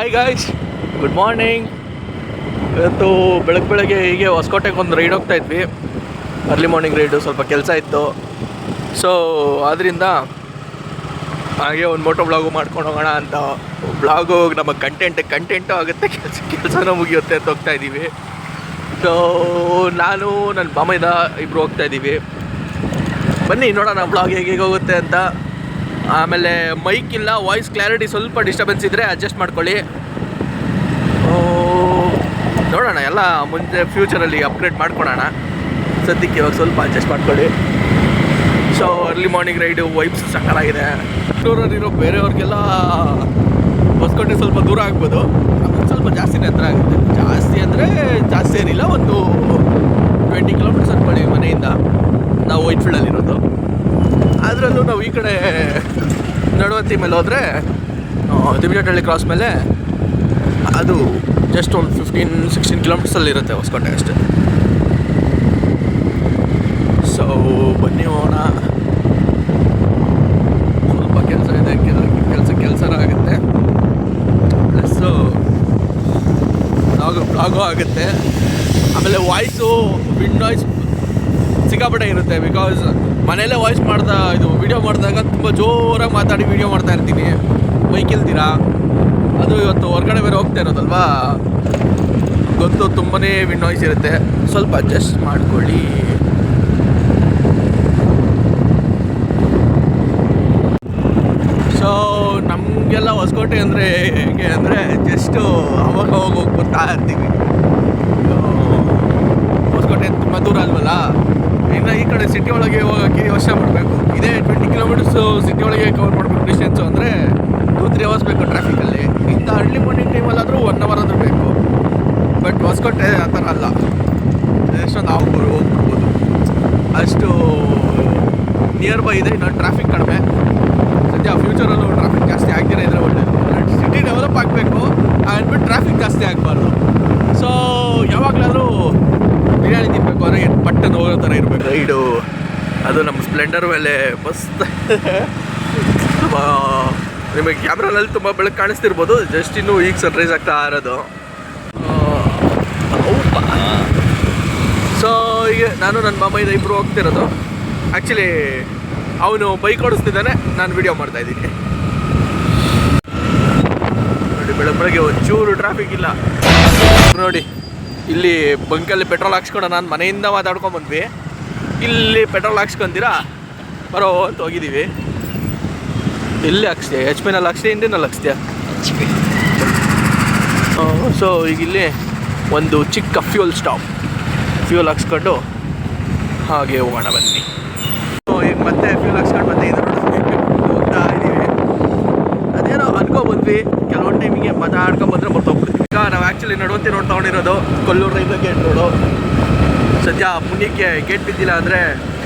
Hi guys, good morning. ಇವತ್ತು ಬೆಳಗ್ಗೆ ಹೀಗೆ ಹೊಸಕೋಟೆಗೆ ಒಂದು ರೈಡ್ ಹೋಗ್ತಾ ಇದ್ವಿ. ಅರ್ಲಿ ಮಾರ್ನಿಂಗ್ ರೈಡು, ಸ್ವಲ್ಪ ಕೆಲಸ ಇತ್ತು. ಸೊ ಆದ್ದರಿಂದ ಹಾಗೆ ಒಂದು ಮೋಟೋ ಬ್ಲಾಗು ಮಾಡ್ಕೊಂಡು ಹೋಗೋಣ ಅಂತ. ಬ್ಲಾಗು ನಮ್ಮ ಕಂಟೆಂಟು ಆಗುತ್ತೆ, ಕೆಲಸನೂ ಮುಗಿಯುತ್ತೆ ಅಂತ ಹೋಗ್ತಾ ಇದ್ದೀವಿ. ಸೊ ನಾನು ನನ್ನ ಬಾಮೈದ ಇಬ್ಬರು ಹೋಗ್ತಾ ಇದ್ದೀವಿ. ಬನ್ನಿ ನೋಡೋಣ ಬ್ಲಾಗ್ ಹೇಗೆ ಹೋಗುತ್ತೆ ಅಂತ. ಆಮೇಲೆ ಮೈಕ್ ಇಲ್ಲ, ವಾಯ್ಸ್ ಕ್ಲಾರಿಟಿ ಸ್ವಲ್ಪ ಡಿಸ್ಟರ್ಬೆನ್ಸ್ ಇದ್ದರೆ ಅಡ್ಜಸ್ಟ್ ಮಾಡ್ಕೊಳ್ಳಿ. ನೋಡೋಣ, ಎಲ್ಲ ಮುಂದೆ ಫ್ಯೂಚರಲ್ಲಿ ಅಪ್ಗ್ರೇಡ್ ಮಾಡ್ಕೊಳೋಣ. ಸದ್ಯಕ್ಕೆ ಇವಾಗ ಸ್ವಲ್ಪ ಅಡ್ಜಸ್ಟ್ ಮಾಡ್ಕೊಳ್ಳಿ. So early morning raid vibes ಸಕ್ಕತ್ತಾಗಿದೆ. ಬೆಂಗಳೂರಲ್ಲಿರೋ ಬೇರೆಯವ್ರಿಗೆಲ್ಲ ಹೊಸಕೋಟೆ ಸ್ವಲ್ಪ ದೂರ ಆಗ್ಬೋದು, ಸ್ವಲ್ಪ ಜಾಸ್ತಿನೇ ಹತ್ರ ಆಗುತ್ತೆ. ಜಾಸ್ತಿ ಅಂದರೆ ಜಾಸ್ತಿ ಏನಿಲ್ಲ, ಒಂದು 20 ಕಿಲೋಮೀಟರ್ಸ್ ಅನ್ಕೊಳ್ಳಿ ಮನೆಯಿಂದ. ನಾವು ವೈಟ್ಫೀಲ್ಡಲ್ಲಿರೋದು. ಅದರಲ್ಲೂ ನಾವು ಈ ಕಡೆ ನಡುವಂತಿ ಮೇಲೆ ಹೋದರೆ ದಿವಿಜನಹಳ್ಳಿ ಕ್ರಾಸ್ ಮೇಲೆ ಅದು ಜಸ್ಟ್ ಒಂದು 15-16 ಕಿಲೋಮೀಟರ್ಸಲ್ಲಿರುತ್ತೆ ಹೊಸಕೋಟೆ ಅಷ್ಟೇ. ಸೊ ಬನ್ನಿ ಹೋಗೋಣ. ಸ್ವಲ್ಪ ಕೆಲಸ ಇದೆ, ಕೆಲಸನೂ ಆಗುತ್ತೆ, ಪ್ಲಸ್ಸು ಬ್ಲಾಗು ಆಗುತ್ತೆ. ಆಮೇಲೆ ವಾಯ್ಸು, ವಿಂಡ್ ನಾಯ್ಸ್ ಸಿಕ್ಕಾಪಟ್ಟೆ ಇರುತ್ತೆ. ಬಿಕಾಸ್ ಮನೆಯಲ್ಲೇ ವಾಯ್ಸ್ ವಿಡಿಯೋ ಮಾಡಿದಾಗ ತುಂಬ ಜೋರಾಗಿ ಮಾತಾಡಿ ವಿಡಿಯೋ ಮಾಡ್ತಾ ಇರ್ತೀನಿ, ಬೈಕ್ ಇಲ್ದಿರಾ. ಅದು ಇವತ್ತು ಹೊರಗಡೆ ಬೇರೆ ಹೋಗ್ತಾ ಇರೋದಲ್ವಾ, ಗೊತ್ತು, ತುಂಬಾ ವಿಂಡ್ ನಾಯ್ಸ್ ಇರುತ್ತೆ. ಸ್ವಲ್ಪ ಅಡ್ಜಸ್ಟ್ ಮಾಡ್ಕೊಳ್ಳಿ. ಸೊ ನಮಗೆಲ್ಲ ಹೊಸಕೋಟೆ ಅಂದರೆ ಹೇಗೆ ಅಂದರೆ ಜಸ್ಟು ಅವಾಗ ಹೋಗಿ ಬರ್ತಾ ಇರ್ತೀವಿ. ಹೊಸಕೋಟೆ ತುಂಬ ದೂರ ಅಲ್ವಲ್ಲ, ಇನ್ನು ಈ ಕಡೆ ಸಿಟಿ ಒಳಗೆ ಹೋಗೋಕ್ಕೆ ವರ್ಷ ಮಾಡಬೇಕು. ಇದೇ 20 ಕಿಲೋಮೀಟರ್ಸು ಸಿಟಿ ಒಳಗೆ ಕವರ್ ಮಾಡಬೇಕು ಡಿಸ್ಟೆನ್ಸು ಅಂದರೆ 2-3 ಅವರ್ಸ್ ಬೇಕು ಟ್ರಾಫಿಕಲ್ಲಿ. ಇಂಥ ಅರ್ಲಿ ಮಾರ್ನಿಂಗ್ ಟೈಮಲ್ಲಾದರೂ 1 ಅವರ್ ಆದರೂ ಬೇಕು. ಬಟ್ ಹೊಸಕೋಟೆ ಆ ಥರ ಅಲ್ಲ, ಎಷ್ಟೊಂದು ನಾವು ಹೋಗ್ಬೋದು, ಅಷ್ಟು ನಿಯರ್ ಬೈ ಇದೆ. ಇನ್ನು ಟ್ರಾಫಿಕ್ ಕಡಿಮೆ. ಸದ್ಯ ಫ್ಯೂಚರಲ್ಲೂ ಟ್ರಾಫಿಕ್ ಜಾಸ್ತಿ ಆಗ್ತಿರೋ ಇದ್ರೆ ಒಳ್ಳೆಯದು. ಸಿಟಿ ಡೆವಲಪ್ ಆಗಬೇಕು, ಅಂದ್ಬಿಟ್ಟು ಟ್ರಾಫಿಕ್ ಜಾಸ್ತಿ ಆಗಬಾರ್ದು. ಸೊ ಯಾವಾಗಲಾದರೂ ಬಿರಿಯಾನಿ ತಿನ್ನಬೇಕು ಅಂದರೆ ಪಟ್ಟನ್ನು ಹೋಗೋ ಥರ ಇರಬೇಕು ರೈಡು. ಅದು ನಮ್ಮ ಸ್ಪ್ಲೆಂಡರ್ ಮೇಲೆ ಮಸ್ತ್. ನಿಮಗೆ ಕ್ಯಾಮ್ರಾನಲ್ಲಿ ತುಂಬ ಬೆಳಕು ಕಾಣಿಸ್ತಿರ್ಬೋದು, ಜಸ್ಟ್ ಇನ್ನೂ ಈಗ ಸನ್ರೈಸ್ ಆಗ್ತಾ ಇರೋದು. ಸೊ ಈಗ ನಾನು ನನ್ನ ಮಾಮೈದ ಇಬ್ಬರು ಹೋಗ್ತಿರೋದು. ಆ್ಯಕ್ಚುಲಿ ಅವನು ಬೈಕ್ ಓಡಿಸ್ತಿದ್ದಾನೆ, ನಾನು ವಿಡಿಯೋ ಮಾಡ್ತಾಯಿದ್ದೀನಿ. ನೋಡಿ, ಬೆಳಗ್ಗೆ ಒಂಚೂರು ಟ್ರಾಫಿಕ್ ಇಲ್ಲ. ನೋಡಿ, ಇಲ್ಲಿ ಬಂಕಲ್ಲಿ ಪೆಟ್ರೋಲ್ ಹಾಕ್ಸ್ಕೊಂಡು ನಾನು ಮನೆಯಿಂದ ಮಾತಾಡ್ಕೊಂಬಂದ್ವಿ. ಇಲ್ಲಿ ಪೆಟ್ರೋಲ್ ಹಾಕ್ಸ್ಕೊಂತೀರಾ ಬರೋ ಅಂತ ಹೋಗಿದ್ದೀವಿ. ಎಲ್ಲಿ ಹಾಕ್ಸ್ತೀಯ? HP-ನಲ್ಲಿ ಹಾಕ್ಸ್ತೀಯ, ಇಂಡಿಯನಲ್ಲಿ ಹಾಕ್ಸ್ತೀಯ? HP. ಸೊ ಈಗ ಇಲ್ಲಿ ಒಂದು ಚಿಕ್ಕ ಫ್ಯೂಲ್ ಹಾಕ್ಸ್ಕೊಂಡು ಹಾಗೆ ಹೋಗೋಣ ಬನ್ನಿ. ಈಗ ಮತ್ತೆ ಫ್ಯೂಲ್ ಹಾಕ್ಸ್ಕೊಂಡು ಮತ್ತೆ ಹೋಗ್ತಾ ಇದ್ದೀವಿ. ಅದೇನೋ ಅನ್ಕೊಬಂದ್ವಿ, ಕೆಲವೊಂದು ಟೈಮಿಗೆ ಮಾತಾಡ್ಕೊಂಬಂದ್ರೆ ಮರ್ತೋಗ್ಬಿಡ್ತೀವಿ. ಈಗ ನಾವು ಆ್ಯಕ್ಚುಲಿ ನಡುವಂತೆ ರೋಡ್ ತೊಗೊಂಡಿರೋದು ಕೊಲ್ಲೂರು ರೈಲ್ವೆ ಗೇಟ್ ರೋಡು. ಸದ್ಯ ಪುಣ್ಯಕ್ಕೆ ಗೇಟ್ ಬಿದ್ದಿಲ್ಲ. ಅಂದರೆ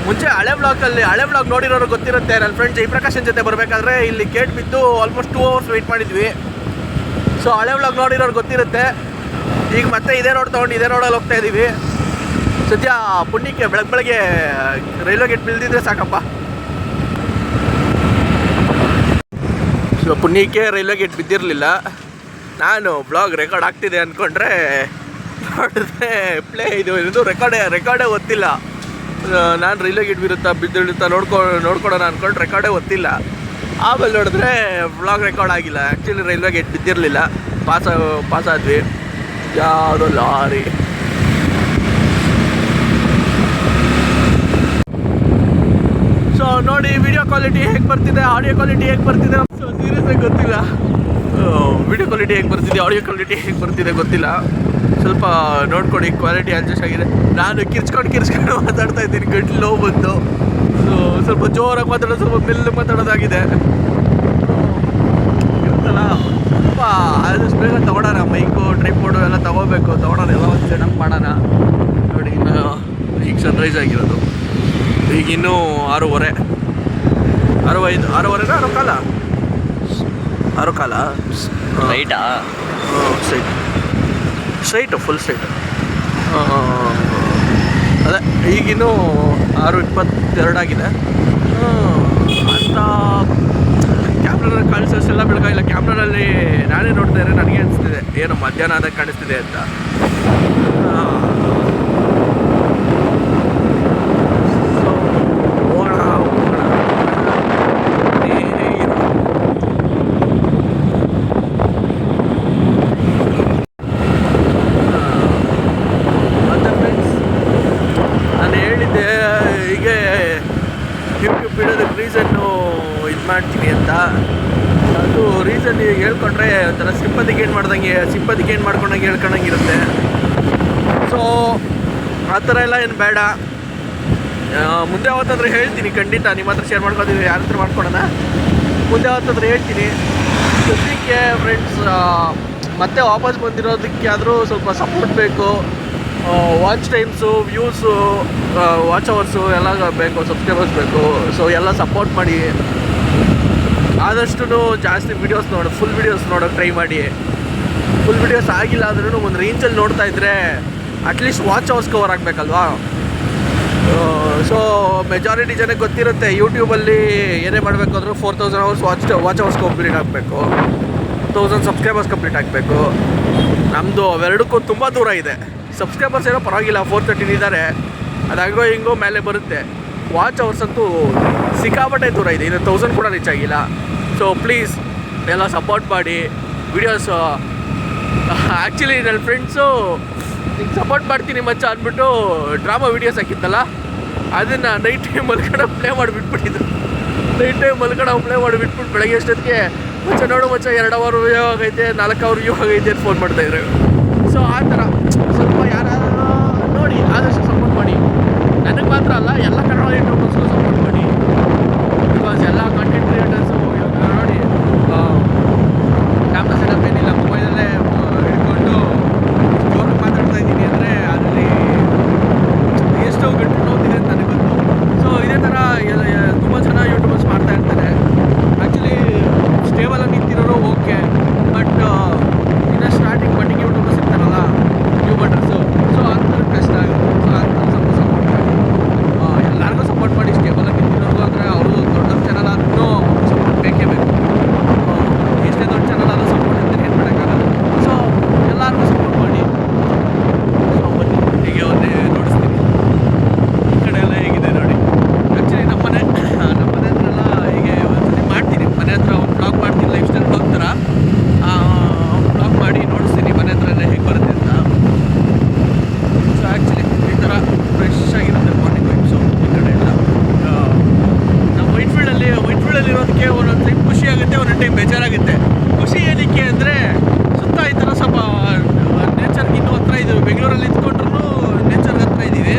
ಮುಂಚೆ ಹಳೆ ಬ್ಲಾಗ್ ನೋಡಿರೋರು ಗೊತ್ತಿರುತ್ತೆ. ನನ್ನ ಫ್ರೆಂಡ್ ಜಯಪ್ರಕಾಶನ್ ಜೊತೆ ಬರಬೇಕಾದ್ರೆ ಇಲ್ಲಿ ಗೇಟ್ ಬಿದ್ದು ಆಲ್ಮೋಸ್ಟ್ 2 ಅವರ್ಸ್ ವೆಯ್ಟ್ ಮಾಡಿದ್ವಿ. ಸೊ ಹಳೆ ಬ್ಲಾಗ್ ನೋಡಿರೋರು ಗೊತ್ತಿರುತ್ತೆ. ಈಗ ಮತ್ತೆ ಇದೇ ರೋಡ್ ತೊಗೊಂಡು ಇದೇ ರೋಡಲ್ಲಿ ಹೋಗ್ತಾ ಇದ್ದೀವಿ. ಸದ್ಯ ಪುಣ್ಯಕ್ಕೆ ಬೆಳಗ್ಗೆ ರೈಲ್ವೆ ಗೇಟ್ ಬಿಲ್ದಿದ್ರೆ ಸಾಕಪ್ಪ. ಸೊ ಪುಣ್ಯಕ್ಕೆ ರೈಲ್ವೆ ಗೇಟ್ ಬಿದ್ದಿರಲಿಲ್ಲ. ನಾನು ಬ್ಲಾಗ್ ರೆಕಾರ್ಡ್ ಆಗ್ತಿದೆ ಅಂದ್ಕೊಂಡ್ರೆ ನೋಡಿದ್ರೆ ಇದು ರೆಕಾರ್ಡೇ ಗೊತ್ತಿಲ್ಲ. ನಾನು ರೈಲ್ವೆ ಗೇಟ್ ಬಿದ್ದಿರುತ್ತಾ ನೋಡ್ಕೊಳೋಣ ಅಂದ್ಕೊಂಡು ರೆಕಾರ್ಡೇ ಗೊತ್ತಿಲ್ಲ. ಆಮೇಲೆ ನೋಡಿದ್ರೆ ಬ್ಲಾಗ್ ರೆಕಾರ್ಡ್ ಆಗಿಲ್ಲ. ಆ್ಯಕ್ಚುಲಿ ರೈಲ್ವೆ ಗೇಟ್ ಬಿದ್ದಿರಲಿಲ್ಲ, ಪಾಸ್ ಆದ್ವಿ. ಯಾವುದೋ ಲಾರಿ. ಸೊ ನೋಡಿ ವಿಡಿಯೋ ಕ್ವಾಲಿಟಿ ಹೇಗೆ ಬರ್ತಿದೆ, ಆಡಿಯೋ ಕ್ವಾಲಿಟಿ ಹೇಗೆ ಬರ್ತಿದೆ. ಸೊ ಸೀರಿಯಸ್ಸಾಗಿ ಗೊತ್ತಿಲ್ಲ, ವಿಡಿಯೋ ಕ್ವಾಲಿಟಿ ಹೇಗೆ ಬರ್ತಿದೆ, ಆಡಿಯೋ ಕ್ವಾಲಿಟಿ ಹೇಗೆ ಬರ್ತಿದೆ ಗೊತ್ತಿಲ್ಲ. ಸ್ವಲ್ಪ ನೋಡ್ಕೊಡಿ, ಕ್ವಾಲಿಟಿ ಅಡ್ಜಸ್ಟ್ ಆಗಿದೆ. ನಾನು ಕಿರ್ಚ್ಕೊಂಡು ಮಾತಾಡ್ತಾ ಇದ್ದೀನಿ, ಗಂಟ್ಲು ನೋವು ಬಂದು. ಸೊ ಸ್ವಲ್ಪ ಜೋರಾಗಿ ಮಾತಾಡೋದು, ಸ್ವಲ್ಪ ಮೆಲ್ಲಗೆ ಮಾತಾಡೋದಾಗಿದೆ. ಇರುತ್ತಲ್ಲ, ಸ್ವಲ್ಪ ಆದಷ್ಟು ಬೇಗ ತೊಗೊಳೋಣ. ಮೈಕು, ಟ್ರೈಪೋಡು ಎಲ್ಲ ತೊಗೋಬೇಕು. ಎಲ್ಲ ಒಂದು ಸೆಟಪ್ ಮಾಡೋಣ. ನೋಡಿ, ಇನ್ನು ಈಗ ಸನ್ರೈಸ್ ಆಗಿರೋದು. ಈಗಿನ್ನೂ 6:30, 6:05, 6:15 ರೈಟಾ? Straight, full straight. ಅದೇ ಈಗಿನ್ನೂ 6:22 ಆಗಿದೆ. ಅಂತ ಕ್ಯಾಮ್ರಾದಲ್ಲಿ ಕಾಣಿಸೋಷ್ಟೆಲ್ಲ ಬೆಳಕಾಗಿಲ್ಲ. ಕ್ಯಾಮ್ರಾದಲ್ಲಿ ನಾನೇ ನೋಡ್ತಾ ಇದ್ರೆ ನನಗೆ ಏನು ಮಧ್ಯಾಹ್ನ ಆದಾಗ ಕಾಣಿಸ್ತಿದೆ ಅಂತ. ಸೊ ಹೋಗೋಣ ಮತ್ತೆ ಫ್ರೆಂಡ್ಸ್, ನಾನು ಹೇಳಿದ್ದೆ ಹೀಗೆ ಯೂಟ್ಯೂಬ್ ಬಿಡೋದಕ್ಕೆ ರೀಸನ್ನು ಇದು ಮಾಡ್ತೀನಿ ಅಂತ. ಅದು ರೀಸನ್ ಈಗ ಹೇಳ್ಕೊಂಡ್ರೆ ಒಂಥರ ಸಿಂಪತಿಗೆ ಏನು ಮಾಡ್ಕೊಂಡಂಗೆ ಹೇಳ್ಕೊಂಡಂಗಿರುತ್ತೆ. ಸೊ ಆ ಥರ ಎಲ್ಲ ಏನು ಬೇಡ. ಮುಂದೆ ಯಾವತ್ತಾದ್ರೂ ಹೇಳ್ತೀನಿ, ಖಂಡಿತ ನಿಮ್ಮ ಹತ್ರ ಶೇರ್ ಮಾಡ್ಕೊತೀವಿ, ಯಾರ ಹತ್ರ ಮಾಡ್ಕೊಳೋಣ, ಮುಂದೆ ಯಾವತ್ತಾದ್ರೂ ಹೇಳ್ತೀನಿ. ಜೊತೆಗೆ ಫ್ರೆಂಡ್ಸ್, ಮತ್ತೆ ವಾಪಸ್ ಬಂದಿರೋದಕ್ಕೆ ಆದರೂ ಸ್ವಲ್ಪ ಸಪೋರ್ಟ್ ಬೇಕು. Watch times, views, watch hours ಎಲ್ಲ ಬೇಕು, ಸಬ್ಸ್ಕ್ರೈಬರ್ಸ್ ಬೇಕು. ಸೊ ಎಲ್ಲ ಸಪೋರ್ಟ್ ಮಾಡಿ. ಆದಷ್ಟು ಜಾಸ್ತಿ ವೀಡಿಯೋಸ್ ಫುಲ್ ವೀಡಿಯೋಸ್ ನೋಡೋಕೆ ಟ್ರೈ ಮಾಡಿ. ಫುಲ್ ವೀಡಿಯೋಸ್ ಆಗಿಲ್ಲ ಅಂದ್ರೂ ಒಂದು ರೇಂಜಲ್ಲಿ ನೋಡ್ತಾ ಇದ್ದರೆ ಅಟ್ಲೀಸ್ಟ್ ವಾಚ್ ಅವರ್ಸ್ ಕವರ್ ಆಗಬೇಕಲ್ವಾ. ಸೊ ಮೆಜಾರಿಟಿ ಜನಕ್ಕೆ ಗೊತ್ತಿರುತ್ತೆ, ಯೂಟ್ಯೂಬಲ್ಲಿ ಏನೇ ಮಾಡಬೇಕು ಅಂದರೂ 4000 ಅವರ್ಸ್ ವಾಚ್ ಅವರ್ಸ್ ಕಂಪ್ಲೀಟ್ ಆಗಬೇಕು, 1000 ಸಬ್ಸ್ಕ್ರೈಬರ್ಸ್ ಕಂಪ್ಲೀಟ್ ಆಗಬೇಕು. ನಮ್ಮದು ಅವೆರಡಕ್ಕೂ ತುಂಬ ದೂರ ಇದೆ. ಸಬ್ಸ್ಕ್ರೈಬರ್ಸ್ ಏನೋ ಪರವಾಗಿಲ್ಲ, 413 ಇದ್ದಾರೆ, ಅದಾಗೋ ಹಿಂಗೋ ಮೇಲೆ ಬರುತ್ತೆ. ವಾಚ್ ಅವರ್ಸ್ ಅಂತೂ ಸಿಕ್ಕಾಪಟ್ಟೆ ದೂರ ಇದೆ, ಇನ್ನು 1000 ಕೂಡ ರೀಚ್ ಆಗಿಲ್ಲ. ಸೊ ಪ್ಲೀಸ್ ಎಲ್ಲ ಸಪೋರ್ಟ್ ಮಾಡಿ. ವೀಡಿಯೋಸ್ ಆ್ಯಕ್ಚುಲಿ ನನ್ನ ಫ್ರೆಂಡ್ಸು ಹಿಂಗೆ ಸಪೋರ್ಟ್ ಮಾಡ್ತೀನಿ ಮಚ್ಚ ಅಂದ್ಬಿಟ್ಟು ಡ್ರಾಮಾ ವೀಡಿಯೋಸ್ ಹಾಕಿತ್ತಲ್ಲ, ಅದನ್ನು ನೈಟ್ ಟೈಮ್ ಮಲ್ಕೊಂಡು ಪ್ಲೇ ಮಾಡಿಬಿಟ್ಬಿಟ್ಟಿದ್ರು. ನೈಟ್ ಟೈಮ್ ಮಲ್ಕೊಂಡು ಪ್ಲೇ ಮಾಡಿಬಿಟ್ಬಿಟ್ಟು ಬೆಳಗ್ಗೆ ಅಷ್ಟೊತ್ತಿಗೆ ಮಚ್ಚ ನೋಡು ಮಚ್ಚ 2 ಅವರ್ ವ್ಯೂ ಆಗೈತೆ, 4 ಅವರ್ ವ್ಯೂ ಆಗೈತೆ ಅಂತ ಫೋನ್ ಮಾಡ್ತಾಯಿದ್ರು. ಸೊ ಆ ಥರ ಸ್ವಲ್ಪ ಯಾರಾದರೂ ನೋಡಿ ಆದಷ್ಟು ಸಪೋರ್ಟ್ ಮಾಡಿ. ನನಗೆ ಮಾತ್ರ ಅಲ್ಲ, ಎಲ್ಲ ಕನ್ನಡ ಯೂಟ್ಯೂಬರ್ಸ್ಗೂ ಸಪೋರ್ಟ್ ಮಾಡಿ. ಬಿಕಾಸ್ ಎಲ್ಲ ಕಂಟೆಂಟ್ ಕ್ರಿಯೇಟರ್ಸು ನೋಡಿ ಕ್ಯಾಮ್ರಾ ಸೆಟಪ್ ಏನಿಲ್ಲ, ಮೊಬೈಲಲ್ಲೇ ಹಿಡ್ಕೊಂಡು ಜೋರಾಗಿ ಮಾತಾಡ್ತಾ ಇದ್ದೀನಿ ಅಂದರೆ ಅದರಲ್ಲಿ ಎಷ್ಟೋ ಗಂಟೆ ನೋಡ್ತಿದೆ ಅಂತ ನನಗೆ ಗೊತ್ತು. ಸೊ ಇದೇ ಥರ ತುಂಬ ಜನ ಯೂಟ್ಯೂಬರ್ಸ್ ಮಾಡ್ತಾ ಇರ್ತಾರೆ. ಆ್ಯಕ್ಚುಲಿ ಸ್ಟೇಬಲಾಗಿ ನಿಂತಿರೋರು ಓಕೆ, ಬಟ್ ಇನ್ನು ಸ್ಟಾರ್ಟಿಂಗ್ ಬಟ್ಟಿಂಗ್ ಯೂಟ್ಯೂಬರ್ಸ್ ಇರ್ತಾರಲ್ಲ, ನ್ಯೂ ಬಟರ್ಸು, ಸೊ ಅಂಥವ್ರು ಕಷ್ಟ ಆಗುತ್ತೆ. ಸೊ ಅಂಥವ್ರು ಸ್ವಲ್ಪ ಸಪೋರ್ಟ್ ಮಾಡಿ. ಎಲ್ಲರಿಗೂ ಸಪೋರ್ಟ್ ಮಾಡಿ. ಸ್ಟೇಬಲಾಗಿ ನಿಂತಿರೋರು ಅಂದರೆ ಅವರು ದೊಡ್ಡ ಚಾನಲ್ ಆದ್ರೂ ಸಪೋರ್ಟ್ ಬೇಕೇ ಬೇಕು. ಎಷ್ಟೇ ದೊಡ್ಡ ಚಾನಲ್ ಆದರೂ ಸಪೋರ್ಟ್ ಅಂತ ಏನು ಮಾಡೋಕ್ಕಾಗಲ್ಲ. ಸೊ ಎಲ್ಲರಿಗೂ ಸಪೋರ್ಟ್ ಮಾಡಿ. ಸೊ ಬನ್ನಿ ಹೀಗೆ ಒಂದೇ ನೋಡಿಸ್ತೀನಿ ಈ ಕಡೆ ಎಲ್ಲ ಹೇಗಿದೆ ನೋಡಿ. ಆ್ಯಕ್ಚುಲಿ ನಮ್ಮ ಮನೆ ಹತ್ರ ಎಲ್ಲ ಹೀಗೆ ಒಂದ್ಸತಿ ಮಾಡ್ತೀನಿ, ಮನೆ ಹತ್ರ ಒಂದು ಬ್ಲಾಗ್ ಮಾಡ್ತೀನಿ, ಲೈಫ್ ಸ್ಟೈಲ್ ಬ್ಲಾಗ್ ಥರ ಬ್ಲಾಗ್ ಮಾಡಿ ನೋಡಿಸ್ತೀನಿ ಮನೆ ಹತ್ರ ಎಲ್ಲ ಹೇಗೆ ಬರುತ್ತೆ ಅಂತ. ಸೊ ಆ್ಯಕ್ಚುಲಿ ಈ ಥರ ಫ್ರೆಶ್ ಆಗಿರುತ್ತೆ ಮಾರ್ನಿಂಗ್ ವೈಬ್ಸು ಈ ಕಡೆ ಎಲ್ಲ. ನಾವು ವೈಟ್ಫೀಲ್ಡಲ್ಲಿ ಇರೋದಕ್ಕೆ ಒಂದೊಂದು ಟೈಮ್ ಖುಷಿ ಆಗುತ್ತೆ, ಒಂದೊಂದು ಟೈಮ್ ಬೇಜಾರಾಗುತ್ತೆ. ಖುಷಿ ಏನಕ್ಕೆ ಅಂದರೆ ಸುತ್ತ ಈ ಥರ ಸ್ವಲ್ಪ ನೇಚರ್ಗೆ ಇನ್ನೂ ಹತ್ರ ಇದ್ದೀವಿ. ಬೆಂಗಳೂರಲ್ಲಿ ಇದ್ಕೊಂಡ್ರೂ ನೇಚರ್ಗೆ ಹತ್ರ ಇದ್ದೀವಿ.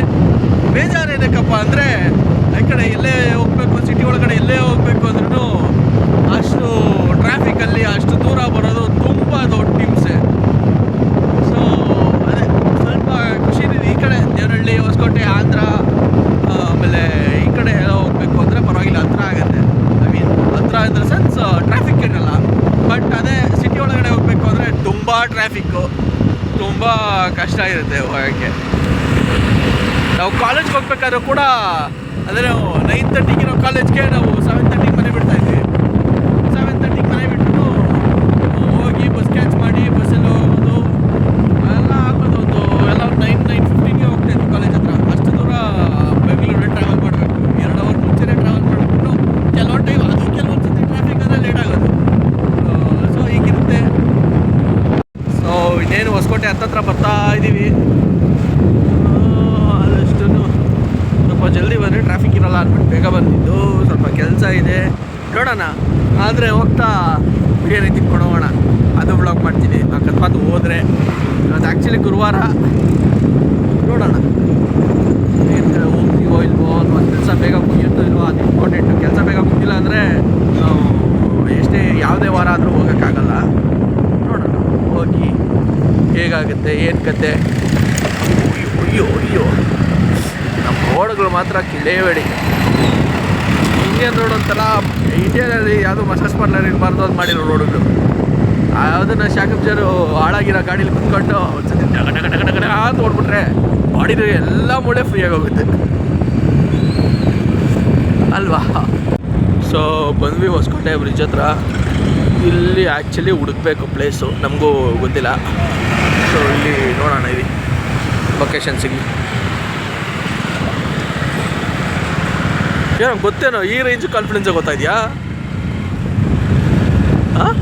ಬೇಜಾರು ಏನಕ್ಕಪ್ಪ ಅಂದರೆ ಈ ಕಡೆ ಎಲ್ಲೇ ಹೋಗಬೇಕು, ಸಿಟಿ ಒಳಗಡೆ ಎಲ್ಲೇ ಹೋಗಬೇಕು ಅಂದ್ರೂ ಅಷ್ಟು ಟ್ರಾಫಿಕಲ್ಲಿ ಅಷ್ಟು ದೂರ ಬರೋದು ತುಂಬ ದೊಡ್ಡ ಹಿಂಸೆ. ಸೊ ಅದೇ ಸ್ವಲ್ಪ ಖುಷಿ ಇದೆ. ಈ ಕಡೆ ದೇವನಹಳ್ಳಿ, ಹೊಸಕೋಟೆ, ಆಂಧ್ರ, ಆಮೇಲೆ ಈ ಕಡೆ ಎಲ್ಲ ಹೋಗಬೇಕು ಅಂದರೆ ಪರವಾಗಿಲ್ಲ, ಹತ್ರ ಆಗುತ್ತೆ. ಐ ಮೀನ್ ಹತ್ರ ಇನ್ ದ ಸೆನ್ಸ್ ಟ್ರಾಫಿಕ್ ಏನಲ್ಲ. ಬಟ್ ಅದೇ ಸಿಟಿ ಒಳಗಡೆ ಹೋಗಬೇಕು ಅಂದರೆ ತುಂಬ ಟ್ರಾಫಿಕ್ಕು, ತುಂಬ ಕಷ್ಟ ಇರುತ್ತೆ ಹೋಗೋಕ್ಕೆ. ನಾವು ಕಾಲೇಜ್ಗೆ ಹೋಗ್ಬೇಕಾದ್ರೂ ಕೂಡ ಅಂದರೆ ನಾವು 9:30 ಇರೋ ಕಾಲೇಜ್ಗೆ ನಾವು 7:30 ಮನೆ ಬಿಡ್ತಾಯಿದ್ವಿ. 7:30 ಮನೆ ಬಿಟ್ಟು ಹೋಗಿ ಬಸ್ ಕ್ಯಾಚ್ ಮಾಡಿ ಬಸ್ಸಲ್ಲಿ ಹೋಗೋದು ಎಲ್ಲ ಆಗೋದು. ಎಲ್ಲ 9:15ಗೆ ಹೋಗ್ತಾಯಿದ್ವಿ ಕಾಲೇಜ್ ಹತ್ರ. ಅಷ್ಟು ದೂರ ಬೆಂಗಳೂರಲ್ಲಿ ಟ್ರಾವೆಲ್ ಮಾಡಬೇಕು, 2 ಅವರ್ ಮುಂಚೆನೇ ಟ್ರಾವೆಲ್ ಮಾಡಿಬಿಟ್ಟು ಕೆಲವೊಂದು ಟೈಮ್ ಅದು ಕೆಲವೊಂದು ಸತಿ ಟ್ರಾಫಿಕ್ ಅಂದರೆ ಲೇಟ್ ಆಗೋದು. ಸೊ ಹೀಗಿರುತ್ತೆ. ಸೊ ಇನ್ನೇನು ಹೊಸಕೋಟೆ ಹತ್ತತ್ರ ಬರ್ತಾ ಇದ್ದೀವಿ. ಆದಷ್ಟು ಸ್ವಲ್ಪ ಜಲ್ದಿ ಬಂದರೆ ಟ್ರಾಫಿಕ್ ಇರೋಲ್ಲ ಅಂದ್ಬಿಟ್ಟು ಬೇಗ ಬಂದಿದ್ದು. ಸ್ವಲ್ಪ ಕೆಲಸ ಇದೆ, ನೋಡೋಣ. ಆದರೆ ಹೋಗ್ತಾ ಬಿರಿಯಾನಿ ತಿನ್ಕೊಂಡು ಹೋಗೋಣ, ಅದು ಬ್ಲಾಗ್ ಮಾಡ್ತೀನಿ ಅಕಸ್ಮಾತ್ ಹೋದರೆ. ಅದು ಆ್ಯಕ್ಚುಲಿ ಗುರುವಾರ, ನೋಡೋಣ ಹೋಗ್ತೀವೋ ಇಲ್ವೋ ಅಥವಾ ಕೆಲಸ ಬೇಗ ಮುಗಿಯುತ್ತೋ ಇಲ್ವೋ, ಅದು ಇಂಪಾರ್ಟೆಂಟು. ಕೆಲಸ ಬೇಗ ಮುಗಿಲ್ಲ ಅಂದರೆ ನಾವು ಎಷ್ಟೇ ಯಾವುದೇ ವಾರ ಆದರೂ ಹೋಗೋಕ್ಕಾಗಲ್ಲ. ನೋಡೋಣ ಹೋಗಿ ಹೇಗಾಗುತ್ತೆ, ಏನು ಕತೆ. ಅಯ್ಯೋ ನಮ್ಮ ರೋಡ್ಗಳು ಮಾತ್ರ ಕಿಳೇಬೇಡಿ. ಇಂಡಿಯನ್ ರೋಡ್ ಒಂಥರ ಇಂಡಿಯಾದಲ್ಲಿ ಯಾವುದೋ ಮಸಾಜ್ ಪಾರ್ಲರ್ ಇರಬಾರ್ದು ಅಂತ ಮಾಡಿರೋ ರೋಡುಗಳು. ಯಾವುದನ್ನ ಶಾಕಬ್ಜರು ಹಾಳಾಗಿರೋ ಗಾಡೀಲಿ ಕುತ್ಕೊಂಡು ಒಂದ್ಸತಿ ಡಗಡ ಅಂತ ಓಡ್ಬಿಟ್ರೆ ಬಾಡಿದು ಎಲ್ಲ ಮೂಳೆ ಫ್ರೀಯಾಗಿ ಹೋಗುತ್ತೆ ಅಲ್ವಾ. ಸೊ ಬಂದ್ವಿ ಹೊಸಕೋಟೆ ಬ್ರಿಡ್ಜ್ ಹತ್ರ. ಇಲ್ಲಿ ಆ್ಯಕ್ಚುಲಿ ಹುಡುಕ್ಬೇಕು ಪ್ಲೇಸು, ನಮಗೂ ಗೊತ್ತಿಲ್ಲ. ಸೊ ಇಲ್ಲಿ ನೋಡೋಣ, ಇಲ್ಲಿ ಲೊಕೇಶನ್ ಸಿಗಲಿ. ಏನೋ ಗೊತ್ತೇನೋ, ಈ ರೇಂಜ್ ಕಾನ್ಫಿಡೆನ್ಸ್ ಗೊತ್ತಾಇದೆಯಾ? ಹಾಂ,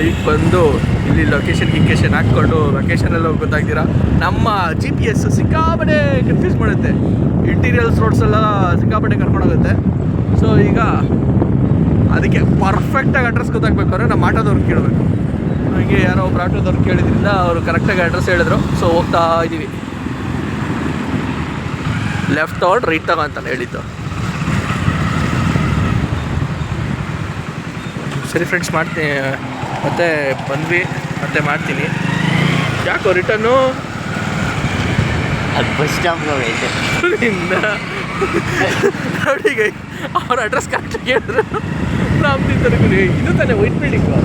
ಈಗ ಬಂದು ಇಲ್ಲಿ ಲೊಕೇಶನ್ ಹಾಕ್ಕೊಂಡು ಲೊಕೇಶನೆಲ್ಲ ಹೋಗಿ ಗೊತ್ತಾಗ್ತೀರಾ. ನಮ್ಮ GPS ಸಿಕ್ಕಾಪಟ್ಟೆ ಕನ್ಫ್ಯೂಸ್ ಮಾಡುತ್ತೆ, ಇಂಟೀರಿಯಲ್ಸ್ ರೋಡ್ಸೆಲ್ಲ ಸಿಕ್ಕಾಪಟ್ಟೆ ಕರ್ಕೊಂಡೋಗುತ್ತೆ. ಸೊ ಈಗ ಅದಕ್ಕೆ ಪರ್ಫೆಕ್ಟಾಗಿ ಅಡ್ರೆಸ್ ಗೊತ್ತಾಗಬೇಕು ನಮ್ಮ ಆಟೋದವ್ರಿಗೆ ಕೇಳಬೇಕು. ನನಗೆ ಯಾರೋ ಒಬ್ರು ಆಟೋದವ್ರು ಕೇಳಿದ್ರಿಂದ ಅವರು ಕರೆಕ್ಟಾಗಿ ಅಡ್ರೆಸ್ ಹೇಳಿದ್ರು. ಸೊ ಹೋಗ್ತಾ ಇದ್ದೀವಿ. ಲೆಫ್ಟ್ ತಗೊಂಡು ರೈಟ್ ತಗೋ ಅಂತ ಹೇಳಿದ್ದು. ಸರಿ ಫ್ರೆಂಡ್ಸ್, ಮಾಡ್ತೀನಿ. ಮತ್ತೆ ಬಂದ್ವಿ, ಮತ್ತೆ ಮಾಡ್ತೀನಿ. ಯಾಕೋ ರಿಟರ್ನು ಬಸ್ ಸ್ಟಾಪ್ ನೋಡಿ, ಅವ್ರ ಅಡ್ರೆಸ್ ಕರೆಕ್ಟಾಗಿ ಹೇಳಿದ್ರು. ಇದು ತಾನೇ ವೈಟ್ ಬಿಲ್ಡಿಂಗು.